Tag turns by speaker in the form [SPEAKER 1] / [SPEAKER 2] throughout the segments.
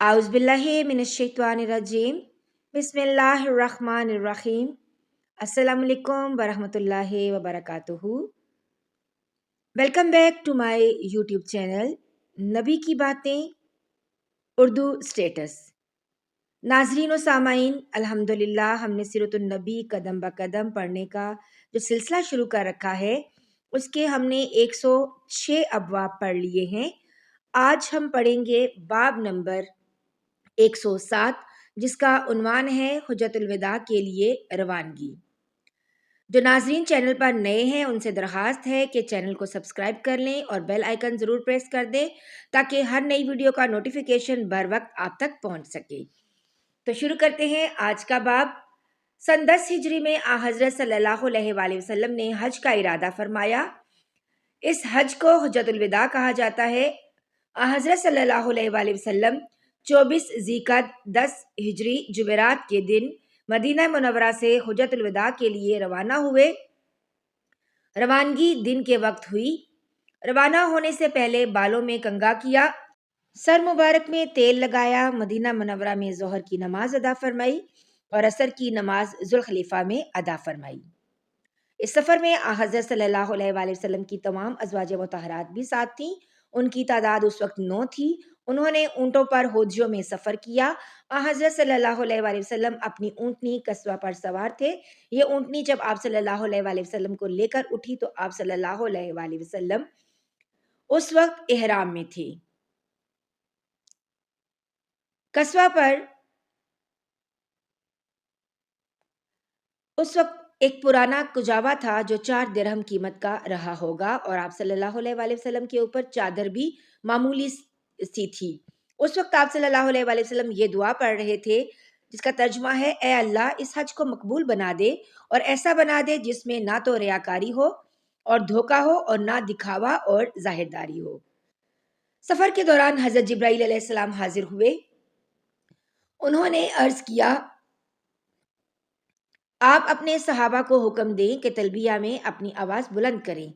[SPEAKER 1] اعوذ باللہ من الشیطان الرجیم بسم اللہ الرحمن الرحیم السلام علیکم ورحمۃ اللہ وبرکاتہ. Welcome back to my YouTube channel نبی کی باتیں اردو اسٹیٹس. ناظرین و سامعین، الحمدللہ ہم نے سیرت النبی قدم بقدم پڑھنے کا جو سلسلہ شروع کر رکھا ہے اس کے ہم نے 106 ابواب پڑھ لیے ہیں. آج ہم پڑھیں گے باب نمبر 107 جس کا عنوان ہے حجت الوداع کے لیے روانگی. جو ناظرین چینل پر نئے ہیں ان سے درخواست ہے کہ چینل کو سبسکرائب کر لیں اور بیل آئیکن ضرور پریس کر دیں تاکہ ہر نئی ویڈیو کا نوٹیفیکیشن بر وقت آپ تک پہنچ سکے. تو شروع کرتے ہیں آج کا باب. سن 10 ہجری میں حضرت صلی اللہ علیہ وآلہ وسلم نے حج کا ارادہ فرمایا. اس حج کو حجت الوداع کہا جاتا ہے. حضرت صلی اللہ علیہ وآلہ وسلم 24 ذیقعدہ 10 ہجری جمعرات کے دن مدینہ منورہ سے حجت الوداع کے لیے روانہ ہوئے. روانگی دن کے وقت ہوئی. روانہ ہونے سے پہلے بالوں میں کنگھا کیا، سر مبارک میں تیل لگایا، مدینہ منورہ میں ظہر کی نماز ادا فرمائی اور عصر کی نماز ذوالخلیفہ میں ادا فرمائی. اس سفر میں حضرت صلی اللہ علیہ وآلہ وسلم کی تمام ازواج مطہرات بھی ساتھ تھیں. ان کی تعداد اس وقت 9 تھی. انہوں نے اونٹوں پر ہوجیوں میں سفر کیا. حضرت صلی اللہ علیہ وآلہ وسلم اپنی اونٹنی قصوہ پر سوار تھے. یہ اونٹنی جب آپ صلی اللہ علیہ وآلہ وسلم کو لے کر اٹھی تو آپ صلی اللہ علیہ وآلہ وسلم اس وقت احرام میں تھے. قصوہ پر اس وقت ایک پرانا کجاوا تھا جو 4 درہم قیمت کا رہا ہوگا اور آپ صلی اللہ علیہ وآلہ وسلم کے اوپر چادر بھی معمولی سی تھی. اس وقت آپ صلی اللہ علیہ وآلہ وسلم یہ دعا پڑھ رہے تھے جس کا ترجمہ ہے: اے اللہ اس حج کو مقبول بنا دے اور ایسا بنا دے جس میں نہ تو ریاکاری ہو اور دھوکہ ہو اور نہ دکھاوا اور ظاہرداری ہو. سفر کے دوران حضرت جبرائیل علیہ السلام حاضر ہوئے. انہوں نے عرض کیا: آپ اپنے صحابہ کو حکم دیں کہ تلبیہ میں اپنی آواز بلند کریں،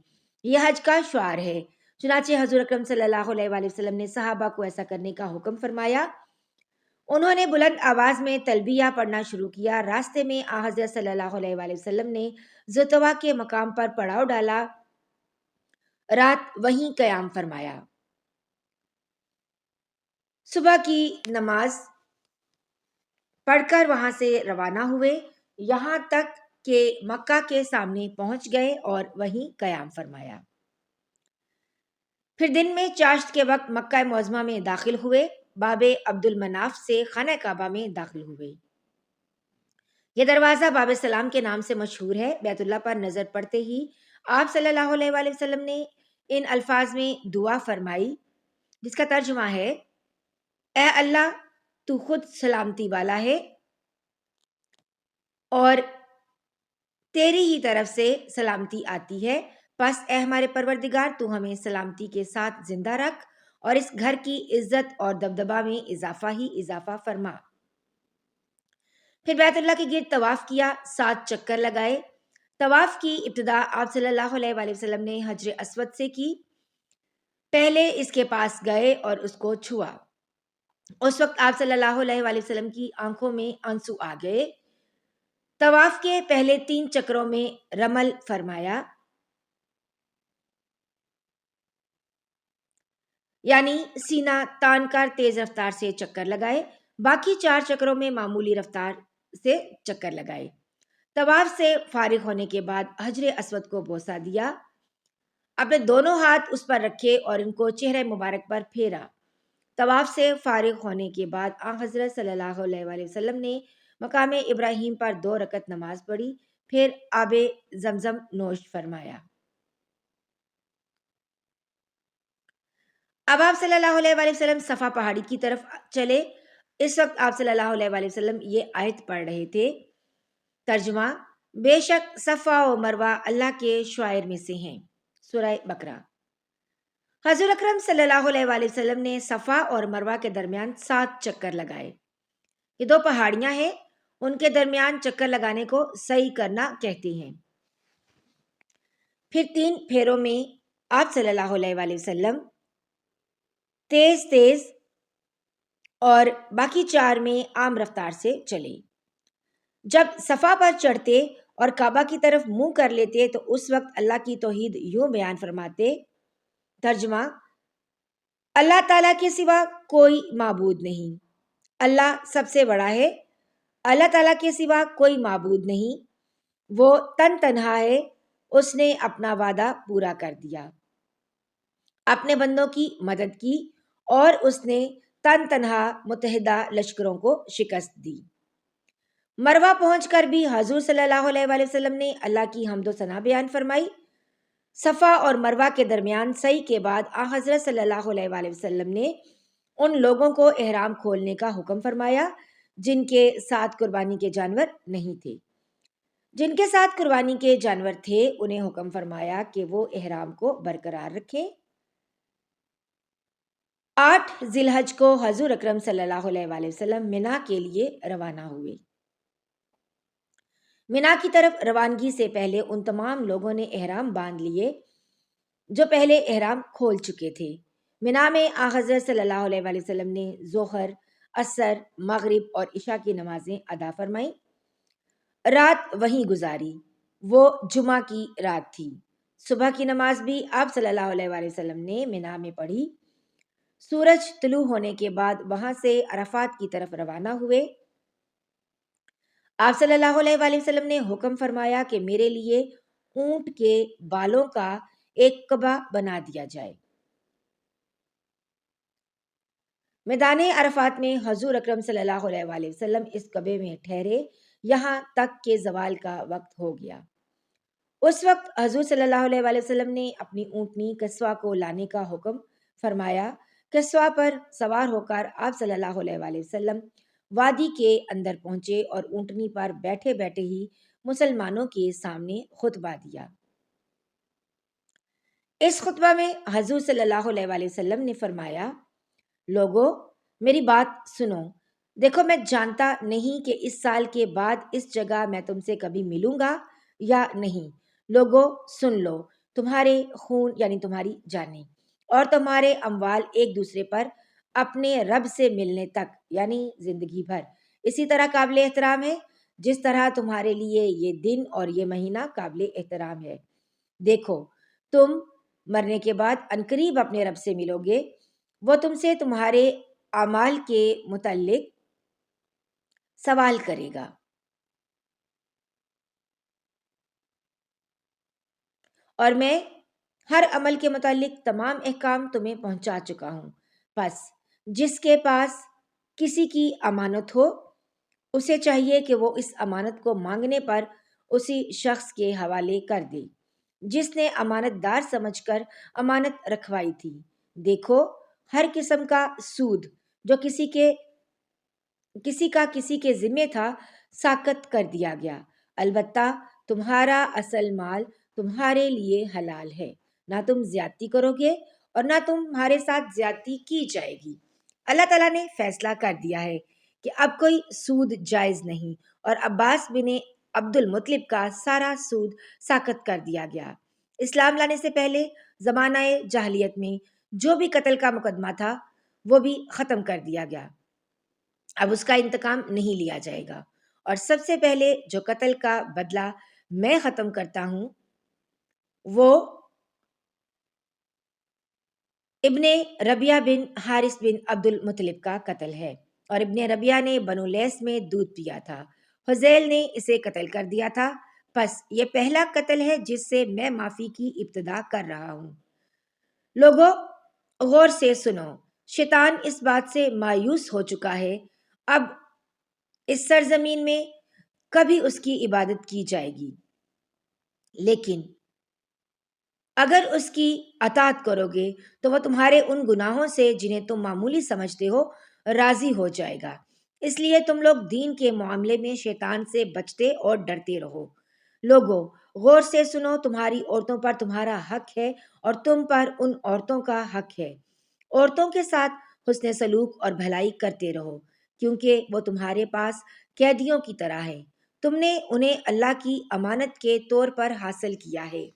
[SPEAKER 1] یہ حج کا شعار ہے. چنانچہ حضور اکرم صلی اللہ علیہ وآلہ وسلم نے صحابہ کو ایسا کرنے کا حکم فرمایا. انہوں نے بلند آواز میں تلبیہ پڑھنا شروع کیا. راستے میں حضرت صلی اللہ علیہ وآلہ وسلم نے ذوالطویٰ کے مقام پر پڑاؤ ڈالا، رات وہیں قیام فرمایا. صبح کی نماز پڑھ کر وہاں سے روانہ ہوئے، یہاں تک کہ مکہ کے سامنے پہنچ گئے اور وہیں قیام فرمایا. پھر دن میں چاشت کے وقت مکہ معظمہ میں داخل ہوئے. باب عبد المناف سے خانہ کعبہ میں داخل ہوئے. یہ دروازہ باب سلام کے نام سے مشہور ہے. بیت اللہ پر نظر پڑتے ہی آپ صلی اللہ علیہ وآلہ وسلم نے ان الفاظ میں دعا فرمائی جس کا ترجمہ ہے: اے اللہ تو خود سلامتی والا ہے اور تیری ہی طرف سے سلامتی آتی ہے، پس اے ہمارے پروردگار تو ہمیں سلامتی کے ساتھ زندہ رکھ اور اس گھر کی عزت اور دبدبہ میں اضافہ ہی اضافہ فرما. پھر بیت اللہ کے گرد طواف کیا، 7 چکر لگائے. طواف کی ابتدا آپ صلی اللہ علیہ وآلہ وسلم نے حجر اسود سے کی. پہلے اس کے پاس گئے اور اس کو چھوا. اس وقت آپ صلی اللہ علیہ وآلہ وسلم کی آنکھوں میں آنسو آ گئے. طواف کے پہلے 3 چکروں میں رمل فرمایا، یعنی سینہ تان کر تیز رفتار سے چکر لگائے. باقی 4 چکروں میں معمولی رفتار سے چکر لگائے. طواف سے فارغ ہونے کے بعد حجر اسود کو بوسہ دیا، اپنے دونوں ہاتھ اس پر رکھے اور ان کو چہرے مبارک پر پھیرا. طواف سے فارغ ہونے کے بعد حضرت صلی اللہ علیہ وآلہ وسلم نے مقام ابراہیم پر 2 رکعت نماز پڑھی، پھر آب زمزم نوش فرمایا. اب آپ صلی اللہ علیہ وآلہ وسلم صفا پہاڑی کی طرف چلے. اس وقت آپ صلی اللہ علیہ وآلہ وسلم یہ آیت پڑھ رہے تھے. ترجمہ: بے شک صفا و مروہ اللہ کے شعائر میں سے ہیں. سورہ بقرہ. حضور اکرم صلی اللہ علیہ وآلہ وسلم نے صفا اور مروہ کے درمیان 7 چکر لگائے. یہ 2 پہاڑیاں ہیں، ان کے درمیان چکر لگانے کو صحیح کرنا کہتے ہیں. پھر 3 پھیروں میں آپ صلی اللہ علیہ وآلہ وسلم تیز تیز اور باقی 4 میں عام رفتار سے چلے۔ جب صفا پر چڑھتے اور کعبہ کی طرف منہ کر لیتے تو اس وقت اللہ کی توحید یوں بیان فرماتے، ترجمہ: اللہ تعالیٰ کے سوا کوئی معبود نہیں، اللہ سب سے بڑا ہے۔ اللہ تعالیٰ کے سوا کوئی معبود نہیں، وہ تنہا ہے، اس نے اپنا وعدہ پورا کر دیا، اپنے بندوں کی مدد کی اور اس نے تنہا متحدہ لشکروں کو شکست دی۔ مروہ پہنچ کر بھی حضور صلی اللہ علیہ وآلہ وسلم نے اللہ کی حمد و ثنا بیان فرمائی۔ صفا اور مروہ کے درمیان سعی کے بعد حضرت صلی اللہ علیہ وآلہ وسلم نے ان لوگوں کو احرام کھولنے کا حکم فرمایا جن کے ساتھ قربانی کے جانور نہیں تھے۔ جن کے ساتھ قربانی کے جانور تھے انہیں حکم فرمایا کہ وہ احرام کو برقرار رکھیں۔ 8 ذی الحج کو حضور اکرم صلی اللہ علیہ وآلہ وسلم منا کے لیے روانہ ہوئے۔ منا کی طرف روانگی سے پہلے ان تمام لوگوں نے احرام باندھ لیے جو پہلے احرام کھول چکے تھے۔ منا میں حضرت صلی اللہ علیہ وآلہ وسلم نے ظہر، عصر، مغرب اور عشاء کی نمازیں ادا فرمائیں۔ رات وہیں گزاری، وہ جمعہ کی رات تھی۔ صبح کی نماز بھی آپ صلی اللہ علیہ وآلہ وسلم نے منا میں پڑھی۔ سورج طلوع ہونے کے بعد وہاں سے عرفات کی طرف روانہ ہوئے۔ آپ صلی اللہ علیہ وآلہ وسلم نے حکم فرمایا کہ میرے لیے اونٹ کے بالوں کا ایک قبا بنا دیا جائے۔ میدان عرفات میں حضور اکرم صلی اللہ علیہ وآلہ وسلم اس قبے میں ٹھہرے یہاں تک کہ زوال کا وقت ہو گیا۔ اس وقت حضور صلی اللہ علیہ وآلہ وسلم نے اپنی اونٹنی کسوہ کو لانے کا حکم فرمایا۔ کسوہ پر سوار ہو کر آپ صلی اللہ علیہ وآلہ وسلم وادی کے اندر پہنچے اور اونٹنی پر بیٹھے بیٹھے ہی مسلمانوں کے سامنے خطبہ دیا۔ اس خطبہ میں حضور صلی اللہ علیہ وآلہ وسلم نے فرمایا، لوگو میری بات سنو، دیکھو میں جانتا نہیں کہ اس سال کے بعد اس جگہ میں تم سے کبھی ملوں گا یا نہیں۔ لوگو سن لو، تمہارے خون یعنی تمہاری جانیں اور تمہارے اموال ایک دوسرے پر اپنے رب سے ملنے تک یعنی زندگی بھر اسی طرح قابل احترام ہے جس طرح تمہارے لیے یہ دن اور یہ مہینہ قابل احترام ہے۔ دیکھو تم مرنے کے بعد عنقریب اپنے رب سے ملو گے، وہ تم سے تمہارے اعمال کے متعلق سوال کرے گا اور میں ہر عمل کے متعلق تمام احکام تمہیں پہنچا چکا ہوں۔ پس جس کے پاس کسی کی امانت ہو اسے چاہیے کہ وہ اس امانت کو مانگنے پر اسی شخص کے حوالے کر دے جس نے امانت دار سمجھ کر امانت رکھوائی تھی۔ دیکھو ہر قسم کا سود جو کسی کا کسی کے ذمے تھا ساقط کر دیا گیا، البتہ تمہارا اصل مال تمہارے لیے حلال ہے، نہ تم زیادتی کرو گے اور نہ تمہارے ساتھ زیادتی کی جائے گی۔ اللہ تعالیٰ نے فیصلہ کر دیا ہے کہ اب کوئی سود جائز نہیں اور عباس بن عبد المطلب کا سارا سود ساقط کر دیا گیا۔ اسلام لانے سے پہلے زمانہ جاہلیت میں جو بھی قتل کا مقدمہ تھا وہ بھی ختم کر دیا گیا، اب اس کا انتقام نہیں لیا جائے گا، اور سب سے پہلے جو قتل کا بدلہ میں ختم کرتا ہوں وہ ابن ربیہ بن حارث بن عبد المطلب کا قتل ہے، اور ابن ربیہ نے بنو لیس میں دودھ پیا تھا، حذیل نے اسے قتل کر دیا تھا، پس یہ پہلا قتل ہے جس سے میں معافی کی ابتدا کر رہا ہوں۔ لوگو غور سے سنو، شیطان اس بات سے مایوس ہو چکا ہے اب اس سرزمین میں کبھی اس کی عبادت کی جائے گی، لیکن اگر اس کی اطاعت کرو گے تو وہ تمہارے ان گناہوں سے جنہیں تم معمولی سمجھتے ہو راضی ہو جائے گا۔ اس لیے تم لوگ دین کے معاملے میں شیطان سے بچتے اور ڈرتے رہو۔ لوگو غور سے سنو، تمہاری عورتوں پر تمہارا حق ہے اور تم پر ان عورتوں کا حق ہے۔ عورتوں کے ساتھ حسن سلوک اور بھلائی کرتے رہو کیونکہ وہ تمہارے پاس قیدیوں کی طرح ہیں، تم نے انہیں اللہ کی امانت کے طور پر حاصل کیا ہے۔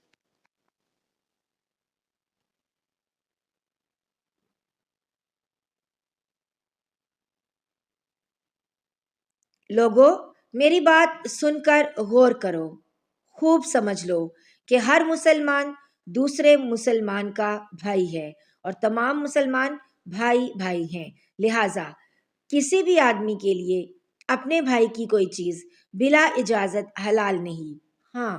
[SPEAKER 1] لوگو میری بات سن کر غور کرو، خوب سمجھ لو کہ ہر مسلمان دوسرے مسلمان کا بھائی ہے اور تمام مسلمان بھائی بھائی ہیں۔ لہذا کسی بھی آدمی کے لیے اپنے بھائی کی کوئی چیز بلا اجازت حلال نہیں، ہاں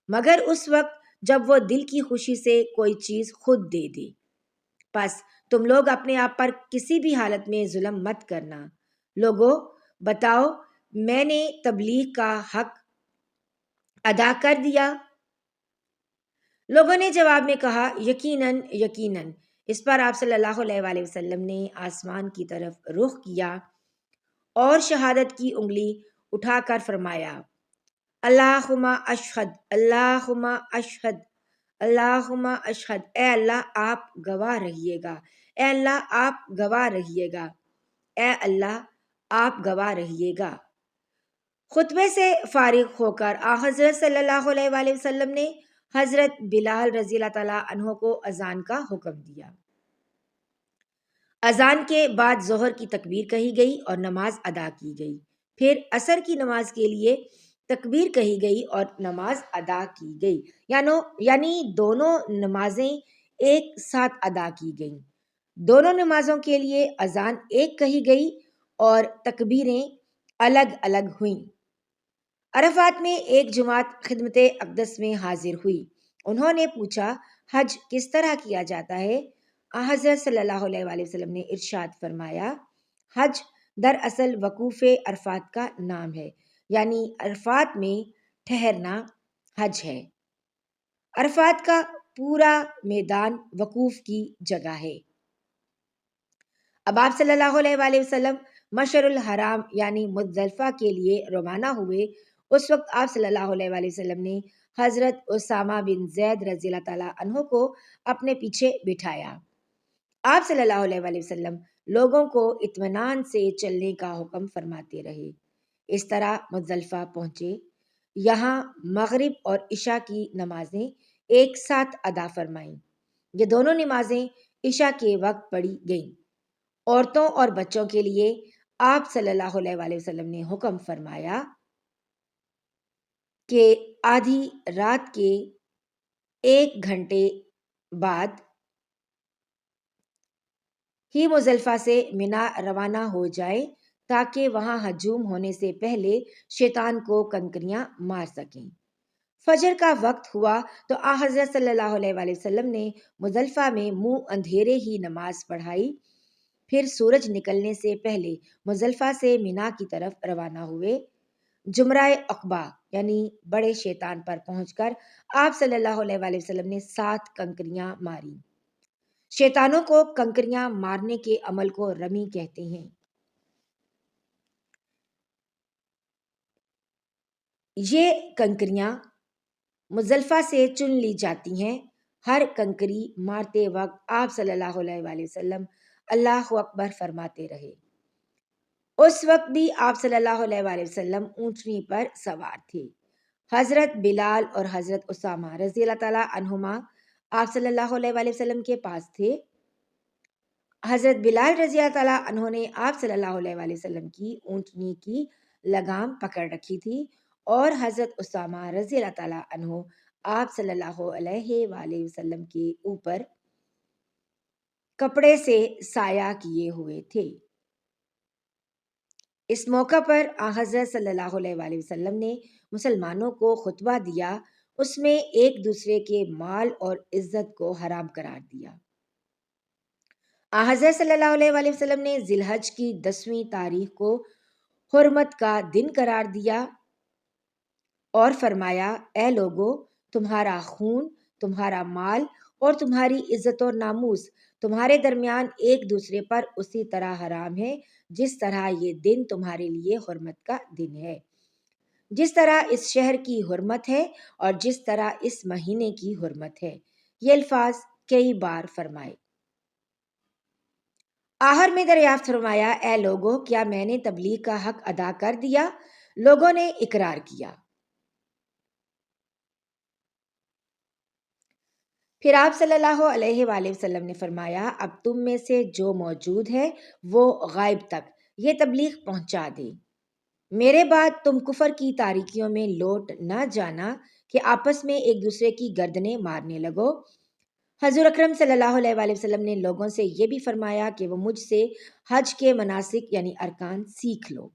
[SPEAKER 1] مگر اس وقت جب وہ دل کی خوشی سے کوئی چیز خود دے دے۔ پس تم لوگ اپنے آپ پر کسی بھی حالت میں ظلم مت کرنا۔ لوگو بتاؤ، میں نے تبلیغ کا حق ادا کر دیا؟ لوگوں نے جواب میں کہا یقیناً یقیناً۔ اس پر آپ صلی اللہ علیہ وآلہ وسلم نے آسمان کی طرف رخ کیا اور شہادت کی انگلی اٹھا کر فرمایا اللہم اشہد اللہم اشہد اللہم اشہد، اے اللہ آپ گواہ رہیے گا، اے اللہ آپ گواہ رہیے گا، اے اللہ آپ گواہ رہیے گا۔ خطبے سے فارغ ہو کر حضرت صلی اللہ علیہ وآلہ وسلم نے حضرت بلال رضی اللہ تعالیٰ عنہ کو اذان کا حکم دیا۔ اذان کے بعد ظہر کی تکبیر کہی گئی اور نماز ادا کی گئی، پھر عصر کی نماز کے لیے تکبیر کہی گئی اور نماز ادا کی گئی، یعنی دونوں نمازیں ایک ساتھ ادا کی گئیں۔ دونوں نمازوں کے لیے اذان ایک کہی گئی اور تکبیریں الگ الگ ہوئیں۔ عرفات میں ایک جماعت خدمت اقدس میں حاضر ہوئی۔ انہوں نے پوچھا حج کس طرح کیا جاتا ہے؟ حضرت صلی اللہ علیہ وآلہ وسلم نے ارشاد فرمایا حج دراصل وقوف عرفات کا نام ہے، یعنی عرفات میں ٹھہرنا حج ہے۔ عرفات کا پورا میدان وقوف کی جگہ ہے۔ اب آپ صلی اللہ علیہ وآلہ وسلم مشعر الحرام یعنی مزدلفہ کے لیے روانہ ہوئے۔ اس وقت آپ صلی اللہ علیہ وآلہ وسلم نے حضرت اسامہ بن زید رضی اللہ تعالیٰ عنہ کو اپنے پیچھے بٹھایا۔ آپ صلی اللہ علیہ وآلہ وسلم لوگوں کو اطمینان سے چلنے کا حکم فرماتے رہے۔ اس طرح مزدلفہ پہنچے۔ یہاں مغرب اور عشاء کی نمازیں ایک ساتھ ادا فرمائیں۔ یہ دونوں نمازیں عشاء کے وقت پڑھی گئیں۔ عورتوں اور بچوں کے لیے آپ صلی اللہ علیہ وآلہ وسلم نے حکم فرمایا کہ آدھی رات کے 1 گھنٹے بعد ہی مزدلفہ سے منا روانہ ہو جائیں تاکہ وہاں ہجوم ہونے سے پہلے شیطان کو کنکریاں مار سکیں۔ فجر کا وقت ہوا تو حضرت صلی اللہ علیہ وآلہ وسلم نے مزدلفہ میں منہ اندھیرے ہی نماز پڑھائی، پھر سورج نکلنے سے پہلے مزدلفہ سے منا کی طرف روانہ ہوئے۔ جمرہ عقبہ یعنی بڑے شیطان پر پہنچ کر آپ صلی اللہ علیہ وآلہ وسلم نے 7 کنکریاں ماری۔ شیطانوں کو کنکریاں مارنے کے عمل کو رمی کہتے ہیں۔ یہ کنکریاں مزدلفہ سے چن لی جاتی ہیں۔ ہر کنکری مارتے وقت آپ صلی اللہ علیہ وآلہ وسلم اللہ اکبر فرماتے رہے۔ اس وقت بھی آپ صلی اللہ علیہ وآلہ وسلم اونٹنی پر سوار تھے۔ حضرت بلال اور حضرت اسامہ رضی اللہ تعالیٰ عنہما آپ صلی اللہ علیہ وآلہ وسلم کے پاس تھے۔ حضرت بلال رضی اللہ تعالیٰ عنہ نے آپ صلی اللہ علیہ وآلہ وسلم کی اونٹنی کی لگام پکڑ رکھی تھی اور حضرت اسامہ رضی اللہ تعالیٰ عنہ آپ صلی اللہ علیہ وآلہ وسلم کے اوپر کپڑے سے سایہ کیے ہوئے تھے۔ اس موقع پر حضرت صلی اللہ علیہ وآلہ وسلم نے مسلمانوں کو خطبہ دیا، اس میں ایک دوسرے کے مال اور عزت کو حرام قرار دیا۔ حضرت صلی اللہ علیہ وآلہ وسلم نے ذی الحج کی 10ویں تاریخ کو حرمت کا دن قرار دیا اور فرمایا اے لوگو، تمہارا خون، تمہارا مال اور تمہاری عزت و ناموس تمہارے درمیان ایک دوسرے پر اسی طرح حرام ہے جس طرح یہ دن تمہارے لیے حرمت کا دن ہے، جس طرح اس شہر کی حرمت ہے اور جس طرح اس مہینے کی حرمت ہے۔ یہ الفاظ کئی بار فرمائے۔ آخر میں دریافت فرمایا اے لوگو، کیا میں نے تبلیغ کا حق ادا کر دیا؟ لوگوں نے اقرار کیا۔ پھر آپ صلی اللہ علیہ وآلہ وسلم نے فرمایا اب تم میں سے جو موجود ہے وہ غائب تک یہ تبلیغ پہنچا دے۔ میرے بعد تم کفر کی تاریکیوں میں لوٹ نہ جانا کہ آپس میں ایک دوسرے کی گردنیں مارنے لگو۔ حضور اکرم صلی اللہ علیہ وآلہ وسلم نے لوگوں سے یہ بھی فرمایا کہ وہ مجھ سے حج کے مناسک یعنی ارکان سیکھ لو،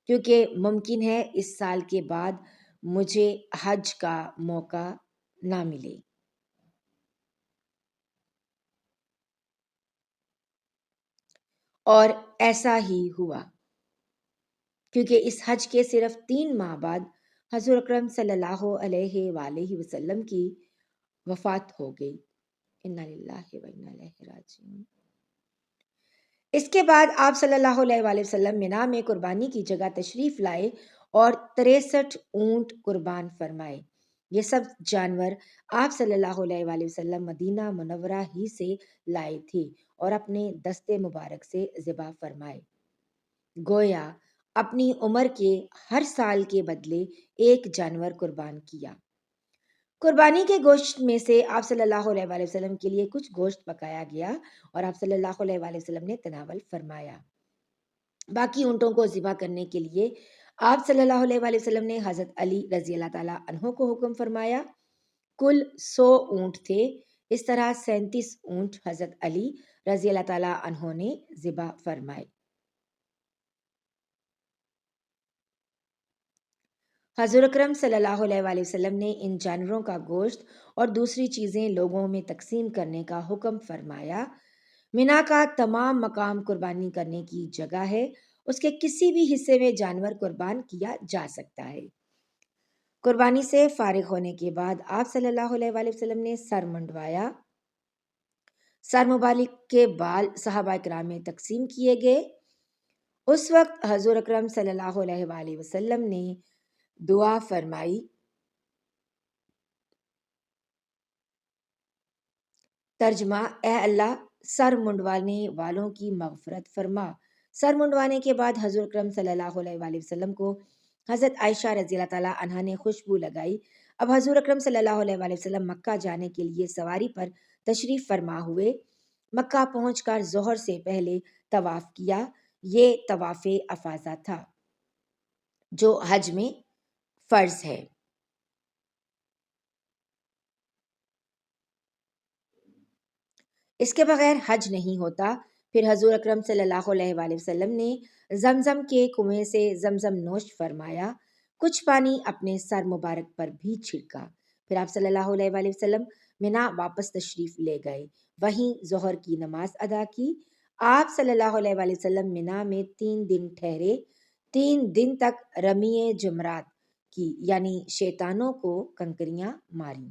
[SPEAKER 1] کیونکہ ممکن ہے اس سال کے بعد مجھے حج کا موقع نہ ملے۔ اور ایسا ہی ہوا، کیونکہ اس حج کے صرف 3 ماہ بعد حضور اکرم صلی اللہ علیہ وآلہ وسلم کی وفات ہو گئی۔ انا للہ و انا الیہ راجعون۔ اس کے بعد آپ صلی اللہ علیہ وآلہ وسلم منا میں قربانی کی جگہ تشریف لائے اور 63 اونٹ قربان فرمائے۔ یہ سب جانور آپ صلی اللہ علیہ وآلہ وسلم مدینہ منورہ ہی سے لائے تھے اور اپنے دستے مبارک سے ذبح فرمائے۔ گویا اپنی عمر کے ہر سال کے بدلے ایک جانور قربان کیا۔ قربانی کے گوشت میں سے آپ صلی اللہ علیہ وآلہ وسلم کے لیے کچھ گوشت پکایا گیا اور آپ صلی اللہ علیہ وآلہ وسلم نے تناول فرمایا۔ باقی اونٹوں کو ذبح کرنے کے لیے آپ صلی اللہ علیہ وآلہ وسلم نے حضرت علی رضی اللہ تعالیٰ عنہ کو حکم فرمایا۔ کل 100 اونٹ تھے۔ اس طرح 37 اونٹ حضرت علی رضی اللہ تعالیٰ عنہ نے ذبح فرمائے۔ حضور اکرم صلی اللہ علیہ وآلہ وسلم نے ان جانوروں کا گوشت اور دوسری چیزیں لوگوں میں تقسیم کرنے کا حکم فرمایا۔ منا کا تمام مقام قربانی کرنے کی جگہ ہے، اس کے کسی بھی حصے میں جانور قربان کیا جا سکتا ہے۔ قربانی سے فارغ ہونے کے بعد آپ صلی اللہ علیہ وآلہ وسلم نے سر منڈوایا۔ سر مبارک کے بال صحابہ کرام میں تقسیم کیے گئے۔ اس وقت حضور اکرم صلی اللہ علیہ وآلہ وسلم نے دعا فرمائی، ترجمہ: اے اللہ، سر منڈوانے والوں کی مغفرت فرما۔ سر منڈوانے کے بعد حضور اکرم صلی اللہ علیہ وآلہ وسلم کو حضرت عائشہ رضی اللہ تعالیٰ عنہا نے خوشبو لگائی۔ اب حضور اکرم صلی اللہ علیہ وآلہ وسلم مکہ جانے کے لیے سواری پر تشریف فرما ہوئے۔ مکہ پہنچ کر ظہر سے پہلے طواف کیا۔ یہ طواف افاضہ تھا جو حج میں فرض ہے۔ اس کے بغیر حج نہیں ہوتا۔ پھر حضور اکرم صلی اللہ علیہ وآلہ وسلم نے زمزم کے کنویں سے زمزم نوش فرمایا، کچھ پانی اپنے سر مبارک پر بھی چھڑکا۔ پھر آپ صلی اللہ علیہ وآلہ وسلم منا واپس تشریف لے گئے، وہیں ظہر کی نماز ادا کی۔ آپ صلی اللہ علیہ وآلہ وسلم منا میں 3 دن ٹھہرے۔ 3 دن تک رمی جمرات کی، یعنی شیطانوں کو کنکریاں ماری۔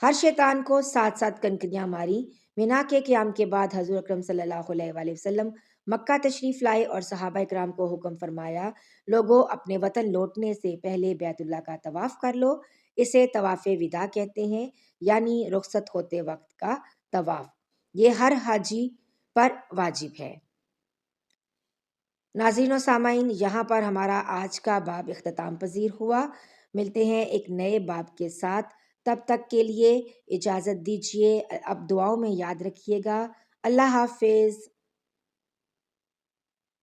[SPEAKER 1] ہر شیطان کو 7 کنکریاں ماری۔ منا کے قیام کے بعد حضور اکرم صلی اللہ علیہ وآلہ وسلم مکہ تشریف لائے اور صحابہ کرام کو حکم فرمایا، لوگوں اپنے وطن لوٹنے سے پہلے بیت اللہ کا طواف کر لو۔ اسے طواف وداع کہتے ہیں، یعنی رخصت ہوتے وقت کا طواف۔ یہ ہر حاجی پر واجب ہے۔ ناظرین و سامعین، یہاں پر ہمارا آج کا باب اختتام پذیر ہوا۔ ملتے ہیں ایک نئے باب کے ساتھ، تب تک کے لیے اجازت دیجیے۔ اب دعاؤں میں یاد رکھیے گا۔ اللہ حافظ۔